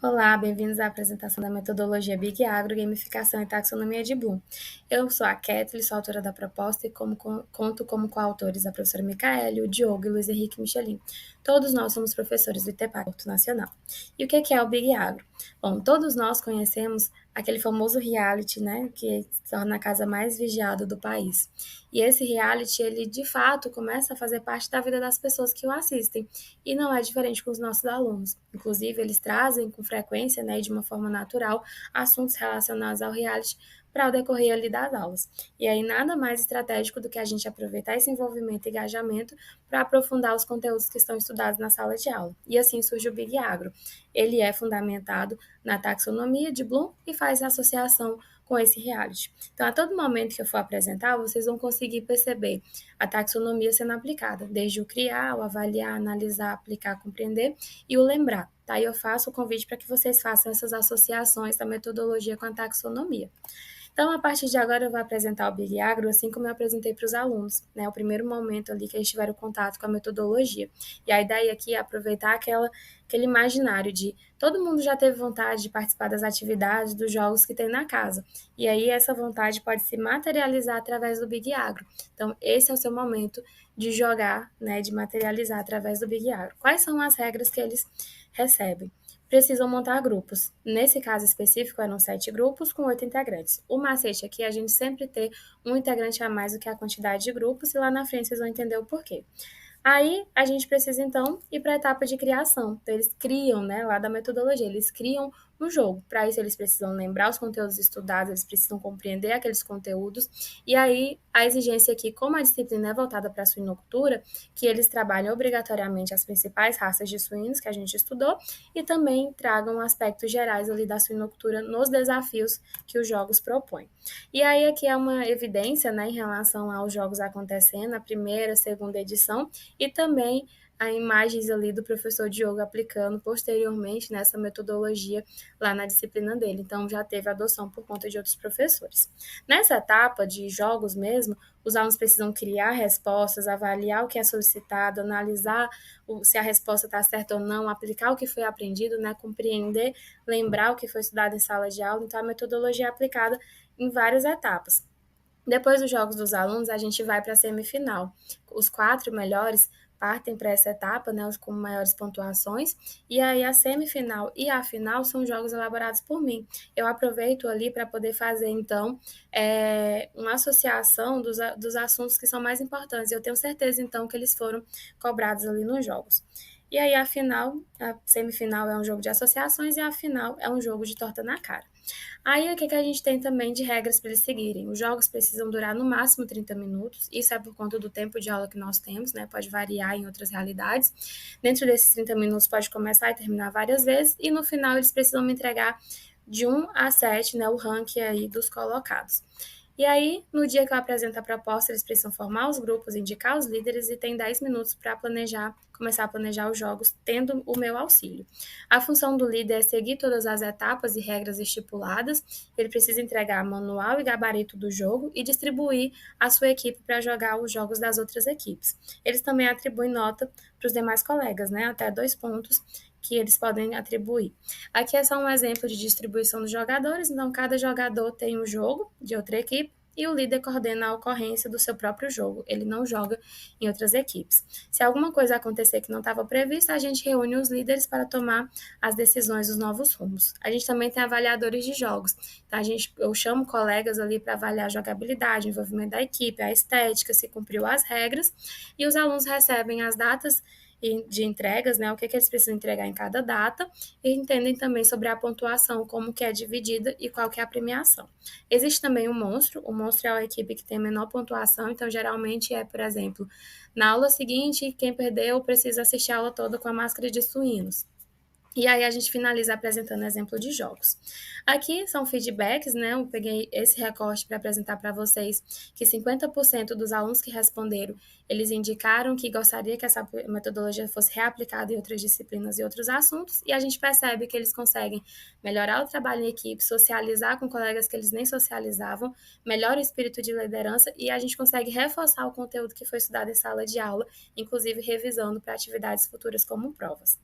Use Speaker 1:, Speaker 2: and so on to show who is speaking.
Speaker 1: Olá, bem-vindos à apresentação da metodologia Big Agro, Gamificação e Taxonomia de Bloom. Eu sou a Kathleen, sou autora da proposta e conto como coautores a professora Micaele, o Diogo e o Luiz Henrique Michelin. Todos nós somos professores do ITEPAC, Porto Nacional. E o que é o Big Agro? Bom, todos nós conhecemos aquele famoso reality, né, que se torna a casa mais vigiada do país. E esse reality, ele de fato começa a fazer parte da vida das pessoas que o assistem. E não é diferente com os nossos alunos. Inclusive, eles trazem com frequência, né, e de uma forma natural, assuntos relacionados ao reality para o decorrer ali das aulas. E aí, nada mais estratégico do que a gente aproveitar esse envolvimento e engajamento para aprofundar os conteúdos que estão estudados na sala de aula. E assim surge o Big Agro. Ele é fundamentado na taxonomia de Bloom e faz associação com esse reality. Então, a todo momento que eu for apresentar, vocês vão conseguir perceber a taxonomia sendo aplicada, desde o criar, o avaliar, analisar, aplicar, compreender e o lembrar. Tá? E eu faço o convite para que vocês façam essas associações da metodologia com a taxonomia. Então, a partir de agora, eu vou apresentar o Big Agro, assim como eu apresentei para os alunos, né? O primeiro momento ali que eles tiveram contato com a metodologia. E a ideia aqui é aproveitar aquele imaginário de todo mundo já teve vontade de participar das atividades, dos jogos que tem na casa. E aí, essa vontade pode se materializar através do Big Agro. Então, esse é o seu momento de jogar, né? De materializar através do Big Agro. Quais são as regras que eles recebem? Precisam montar grupos. Nesse caso específico, eram 7 grupos com 8 integrantes. O macete aqui é a gente sempre ter um integrante a mais do que a quantidade de grupos, e lá na frente vocês vão entender o porquê. Aí a gente precisa então ir para a etapa de criação. Então, eles criam, né, lá da metodologia, eles criam um jogo. Para isso, eles precisam lembrar os conteúdos estudados, eles precisam compreender aqueles conteúdos. E aí, a exigência aqui, como a disciplina é voltada para a suinocultura, que eles trabalhem obrigatoriamente as principais raças de suínos que a gente estudou e também tragam aspectos gerais ali da suinocultura nos desafios que os jogos propõem. E aí, aqui é uma evidência, né, em relação aos jogos acontecendo, a primeira, segunda edição, e também a imagens ali do professor Diogo aplicando posteriormente nessa metodologia lá na disciplina dele. Então, já teve adoção por conta de outros professores. Nessa etapa de jogos mesmo, os alunos precisam criar respostas, avaliar o que é solicitado, analisar se a resposta está certa ou não, aplicar o que foi aprendido, né, compreender, lembrar o que foi estudado em sala de aula. Então, a metodologia é aplicada em várias etapas. Depois dos jogos dos alunos, a gente vai para a semifinal. Os 4 melhores partem para essa etapa, né, os com maiores pontuações, e aí a semifinal e a final são jogos elaborados por mim. Eu aproveito ali para poder fazer, então, uma associação dos assuntos que são mais importantes. Eu tenho certeza, então, que eles foram cobrados ali nos jogos. E aí a semifinal é um jogo de associações e a final é um jogo de torta na cara. Aí, o que a gente tem também de regras para eles seguirem? Os jogos precisam durar no máximo 30 minutos, isso é por conta do tempo de aula que nós temos, né? Pode variar em outras realidades. Dentro desses 30 minutos, pode começar e terminar várias vezes, e no final, eles precisam me entregar de 1 a 7, né? O ranking aí dos colocados. E aí, no dia que eu apresento a proposta, eles precisam formar os grupos, indicar os líderes e tem 10 minutos para planejar, começar a planejar os jogos, tendo o meu auxílio. A função do líder é seguir todas as etapas e regras estipuladas, ele precisa entregar manual e gabarito do jogo e distribuir a sua equipe para jogar os jogos das outras equipes. Eles também atribuem nota para os demais colegas, né, até 2 pontos que eles podem atribuir. Aqui é só um exemplo de distribuição dos jogadores, então cada jogador tem um jogo de outra equipe e o líder coordena a ocorrência do seu próprio jogo, ele não joga em outras equipes. Se alguma coisa acontecer que não estava prevista, a gente reúne os líderes para tomar as decisões dos novos rumos. A gente também tem avaliadores de jogos, tá? Eu chamo colegas ali para avaliar a jogabilidade, o envolvimento da equipe, a estética, se cumpriu as regras, e os alunos recebem as datas de entregas, né, o que eles precisam entregar em cada data, e entendem também sobre a pontuação, como que é dividida e qual que é a premiação. Existe também o monstro é a equipe que tem a menor pontuação, então geralmente é, por exemplo, na aula seguinte, quem perdeu precisa assistir a aula toda com a máscara de suínos. E aí a gente finaliza apresentando exemplo de jogos. Aqui são feedbacks, né? Eu peguei esse recorte para apresentar para vocês que 50% dos alunos que responderam, eles indicaram que gostaria que essa metodologia fosse reaplicada em outras disciplinas e outros assuntos, e a gente percebe que eles conseguem melhorar o trabalho em equipe, socializar com colegas que eles nem socializavam, melhora o espírito de liderança e a gente consegue reforçar o conteúdo que foi estudado em sala de aula, inclusive revisando para atividades futuras como provas.